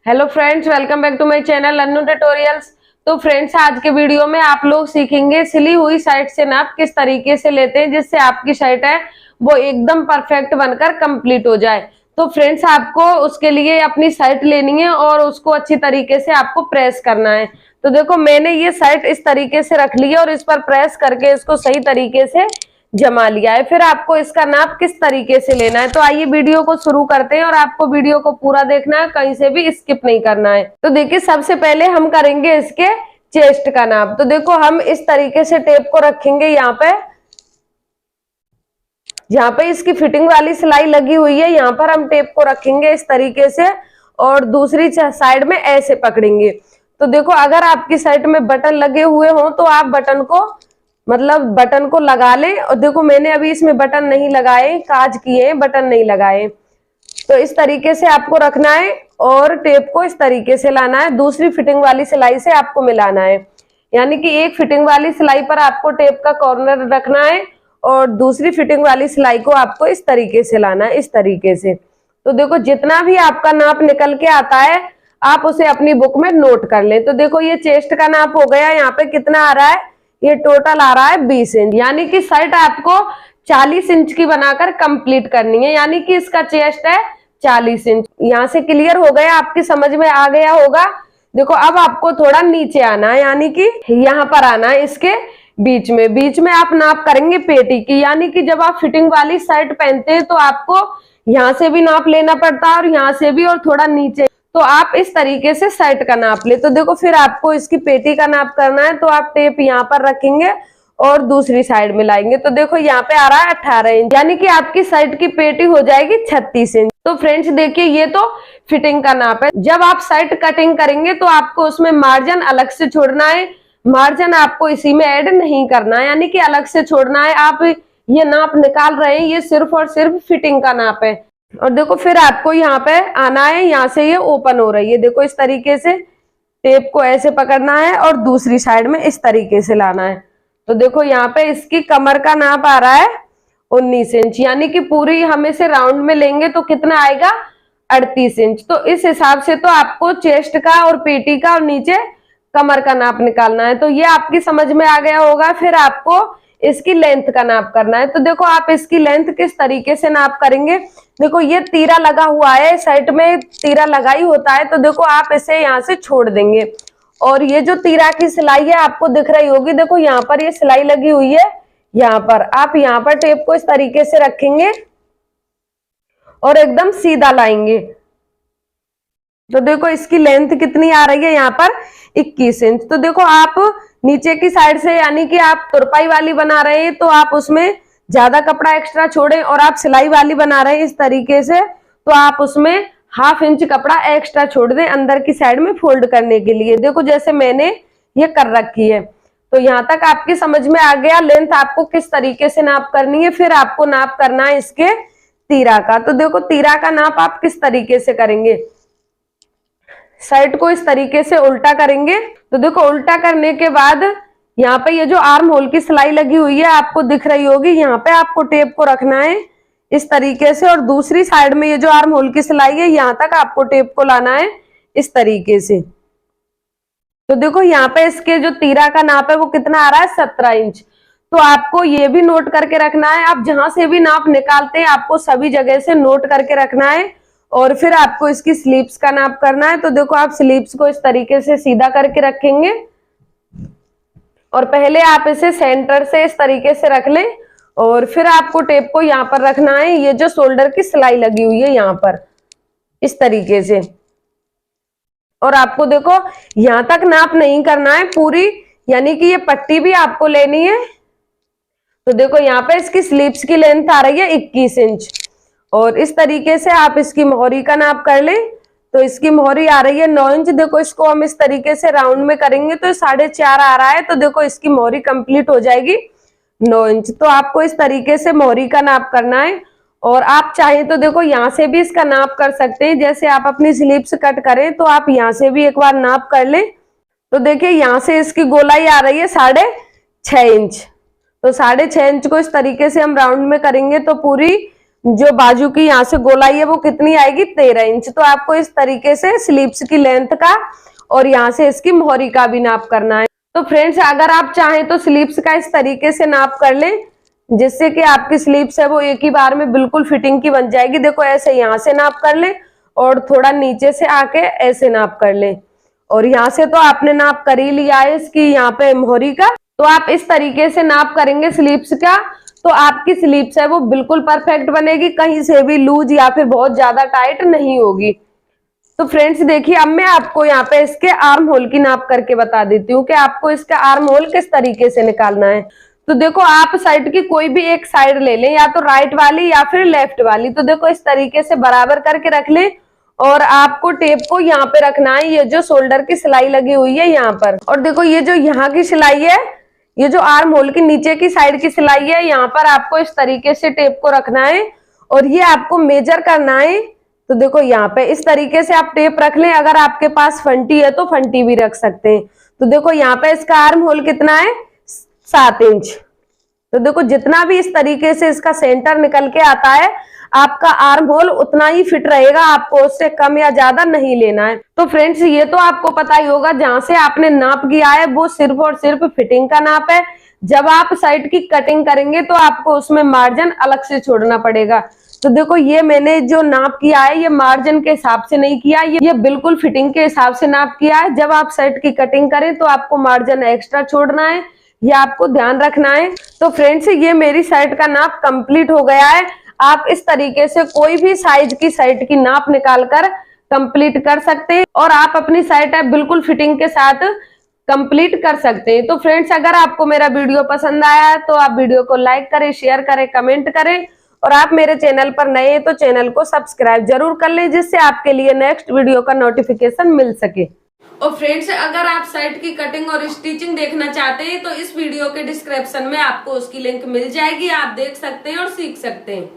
Hello friends, welcome back to my channel Annu tutorials. तो friends, आज के वीडियो में आप लोग सीखेंगे सिली हुई शर्ट से नाप किस तरीके से लेते हैं जिससे आपकी शर्ट है वो एकदम परफेक्ट बनकर कंप्लीट हो जाए। तो फ्रेंड्स, आपको उसके लिए अपनी शर्ट लेनी है और उसको अच्छी तरीके से आपको प्रेस करना है। तो देखो, मैंने ये शर्ट इस तरीके से रख ली है और इस पर प्रेस करके इसको सही तरीके से जमा लिया है। फिर आपको इसका नाप किस तरीके से लेना है, तो आइए वीडियो को शुरू करते हैं। और आपको वीडियो को पूरा देखना है, कहीं से भी स्किप नहीं करना है। तो देखिए, सबसे पहले हम करेंगे इसके चेस्ट का नाप। तो देखो, हम इस तरीके से टेप को रखेंगे यहाँ पे इसकी फिटिंग वाली सिलाई लगी हुई है, यहाँ पर हम टेप को रखेंगे इस तरीके से और दूसरी साइड में ऐसे पकड़ेंगे। तो देखो, अगर आपकी शर्ट में बटन लगे हुए हो तो आप बटन को लगा लें। और देखो, मैंने अभी इसमें बटन नहीं लगाए, काज किए, बटन नहीं लगाए। तो इस तरीके से आपको रखना है और टेप को इस तरीके से लाना है, दूसरी फिटिंग वाली सिलाई से आपको मिलाना है। यानी कि एक फिटिंग वाली सिलाई पर आपको टेप का कॉर्नर रखना है और दूसरी फिटिंग वाली सिलाई को आपको इस तरीके से लाना है, इस तरीके से। तो देखो, जितना भी आपका नाप निकल के आता है आप उसे अपनी बुक में नोट कर लें। तो देखो, ये चेस्ट का नाप हो गया। यहाँ पे कितना आ रहा है, ये टोटल आ रहा है 20 इंच। यानी कि शर्ट आपको 40 इंच की बनाकर कंप्लीट करनी है। यानी कि इसका चेस्ट है 40 इंच। यहाँ से क्लियर हो गया, आपकी समझ में आ गया होगा। देखो, अब आपको थोड़ा नीचे आना है, यानी कि यहाँ पर आना है, इसके बीच में आप नाप करेंगे पेटी की। यानी कि जब आप फिटिंग वाली शर्ट पहनते हैं तो आपको यहाँ से भी नाप लेना पड़ता है और यहाँ से भी और थोड़ा नीचे। तो आप इस तरीके से शर्ट का नाप ले। तो देखो, फिर आपको इसकी पेटी का नाप करना है। तो आप टेप यहाँ पर रखेंगे और दूसरी साइड में लाएंगे। तो देखो, यहाँ पे आ रहा है 18 इंच, यानी कि आपकी शर्ट की पेटी हो जाएगी 36 इंच। तो फ्रेंड्स देखिए, ये तो फिटिंग का नाप है। जब आप शर्ट कटिंग करेंगे तो आपको उसमें मार्जिन अलग से छोड़ना है। मार्जिन आपको इसी में ऐड नहीं करना है, यानी कि अलग से छोड़ना है। आप ये नाप निकाल रहे हैं, ये सिर्फ और सिर्फ फिटिंग का नाप है। और देखो, फिर आपको यहाँ पे आना है, यहाँ से ये ओपन हो रही है। देखो, इस तरीके से टेप को ऐसे पकड़ना है और दूसरी साइड में इस तरीके से लाना है। तो देखो, यहाँ पे इसकी कमर का नाप आ रहा है 19 इंच। यानी कि पूरी हम इसे राउंड में लेंगे तो कितना आएगा, 38 इंच। तो इस हिसाब से तो आपको चेस्ट का और पेटी का और नीचे कमर का नाप निकालना है। तो ये आपकी समझ में आ गया होगा। फिर आपको इसकी लेंथ का नाप करना है। तो देखो, आप इसकी लेंथ किस तरीके से नाप करेंगे। देखो, ये तीरा लगा हुआ है, शर्ट में तीरा लगा ही होता है। तो देखो, आप इसे यहाँ से छोड़ देंगे और ये जो तीरा की सिलाई है आपको दिख रही होगी। देखो, यहाँ पर ये सिलाई लगी हुई है, यहाँ पर आप यहाँ पर टेप को इस तरीके से रखेंगे और एकदम सीधा लाएंगे। तो देखो, इसकी लेंथ कितनी आ रही है, यहाँ पर 21 इंच। तो देखो, आप नीचे की साइड से, यानी कि आप तुरपाई वाली बना रहे हैं तो आप उसमें ज्यादा कपड़ा एक्स्ट्रा छोड़ें, और आप सिलाई वाली बना रहे हैं इस तरीके से तो आप उसमें ½ इंच कपड़ा एक्स्ट्रा छोड़ दें अंदर की साइड में फोल्ड करने के लिए। देखो, जैसे मैंने ये कर रखी है। तो यहाँ तक आपकी समझ में आ गया लेंथ आपको किस तरीके से नाप करनी है। फिर आपको नाप करना है इसके तीरा का। तो देखो, तीरा का नाप आप किस तरीके से करेंगे, शर्ट को इस तरीके से उल्टा करेंगे। तो देखो, उल्टा करने के बाद यहाँ पे ये जो आर्म होल की सिलाई लगी हुई है आपको दिख रही होगी, यहाँ पे आपको टेप को रखना है इस तरीके से और दूसरी साइड में ये जो आर्म होल की सिलाई है यहाँ तक आपको टेप को लाना है इस तरीके से। तो देखो, यहाँ पे इसके जो तीरा का नाप है वो कितना आ रहा है, 17 इंच। तो आपको ये भी नोट करके रखना है। आप जहां से भी नाप निकालते हैं आपको सभी जगह से नोट करके रखना है। और फिर आपको इसकी स्लीव्स का नाप करना है। तो देखो, आप स्लीव्स को इस तरीके से सीधा करके रखेंगे और पहले आप इसे सेंटर से इस तरीके से रख लें और फिर आपको टेप को यहाँ पर रखना है, ये जो शोल्डर की सिलाई लगी हुई है यहाँ पर इस तरीके से। और आपको देखो, यहाँ तक नाप नहीं करना है पूरी, यानी कि ये पट्टी भी आपको लेनी है। तो देखो, यहाँ पे इसकी स्लीव्स की लेंथ आ रही है 21 इंच और इस तरीके से आप इसकी मोहरी का नाप कर लें। तो इसकी मोहरी आ रही है 9 इंच। देखो, इसको हम इस तरीके से राउंड में करेंगे तो 4.5 आ रहा है। तो देखो, इसकी मोहरी कंप्लीट हो जाएगी 9 इंच। तो आपको इस तरीके से मोहरी का नाप करना है। और आप चाहें तो देखो, यहाँ से भी इसका नाप कर सकते हैं। जैसे आप अपनी स्लीव्स कट करें तो आप यहाँ से भी एक बार नाप कर लें। तो देखिए, यहाँ से इसकी गोलाई आ रही है 6.5 इंच। तो 6.5 इंच को इस तरीके से हम राउंड में करेंगे तो पूरी जो बाजू की यहाँ से गोलाई है वो कितनी आएगी, 13 इंच। तो आपको इस तरीके से स्लीव्स की लेंथ का और यहाँ से इसकी मोहरी का भी नाप करना है। तो फ्रेंड्स अगर आप चाहें तो स्लीव्स का इस तरीके से नाप कर लें, जिससे कि आपकी स्लीव्स है वो एक ही बार में बिल्कुल फिटिंग की बन जाएगी। देखो ऐसे यहाँ से नाप कर ले और थोड़ा नीचे से आके ऐसे नाप कर ले, और यहाँ से तो आपने नाप कर ही लिया है इसकी यहाँ पे मोहरी का। तो आप इस तरीके से नाप करेंगे स्लीव्स का, तो आपकी स्लीव्स है वो बिल्कुल परफेक्ट बनेगी, कहीं से भी लूज या फिर बहुत ज्यादा टाइट नहीं होगी। तो फ्रेंड्स देखिए, अब मैं आपको यहाँ पे इसके आर्म होल की नाप करके बता देती हूँ कि आपको इसका आर्म होल किस तरीके से निकालना है। तो देखो आप साइड की कोई भी एक साइड ले लें, या तो राइट वाली या फिर लेफ्ट वाली। तो देखो इस तरीके से बराबर करके रख लें, और आपको टेप को यहाँ पे रखना है, ये जो शोल्डर की सिलाई लगी हुई है यहाँ पर। और देखो ये जो यहाँ की सिलाई है, ये जो आर्म होल की नीचे की साइड की सिलाई है, यहाँ पर आपको इस तरीके से टेप को रखना है और ये आपको मेजर करना है। तो देखो यहाँ पे इस तरीके से आप टेप रख लें। अगर आपके पास फंटी है तो फंटी भी रख सकते हैं। तो देखो यहाँ पे इसका आर्म होल कितना है, 7 इंच। तो देखो जितना भी इस तरीके से इसका सेंटर निकल के आता है, आपका आर्म होल उतना ही फिट रहेगा, आपको उससे कम या ज्यादा नहीं लेना है। तो फ्रेंड्स ये तो आपको पता ही होगा, जहां से आपने नाप किया है वो सिर्फ और सिर्फ फिटिंग का नाप है। जब आप साइड की कटिंग करेंगे तो आपको उसमें मार्जिन अलग से छोड़ना पड़ेगा। तो देखो ये मैंने जो नाप किया है ये मार्जिन के हिसाब से नहीं किया, ये बिल्कुल फिटिंग के हिसाब से नाप किया है। जब आप साइड की कटिंग करें तो आपको मार्जिन एक्स्ट्रा छोड़ना है, ये आपको ध्यान रखना है। तो फ्रेंड्स ये मेरी शर्ट का नाप कंप्लीट हो गया है। आप इस तरीके से कोई भी साइज की शर्ट की नाप निकालकर कंप्लीट कर सकते हैं, और आप अपनी शर्ट है बिल्कुल फिटिंग के साथ कंप्लीट कर सकते हैं। तो फ्रेंड्स अगर आपको मेरा वीडियो पसंद आया है तो आप वीडियो को लाइक करें, शेयर करें, कमेंट करें, और आप मेरे चैनल पर नए हैं तो चैनल को सब्सक्राइब जरूर कर लें, जिससे आपके लिए नेक्स्ट वीडियो का नोटिफिकेशन मिल सके। और फ्रेंड्स अगर आप शर्ट की कटिंग और स्टिचिंग देखना चाहते हैं तो इस वीडियो के डिस्क्रिप्शन में आपको उसकी लिंक मिल जाएगी, आप देख सकते हैं और सीख सकते हैं।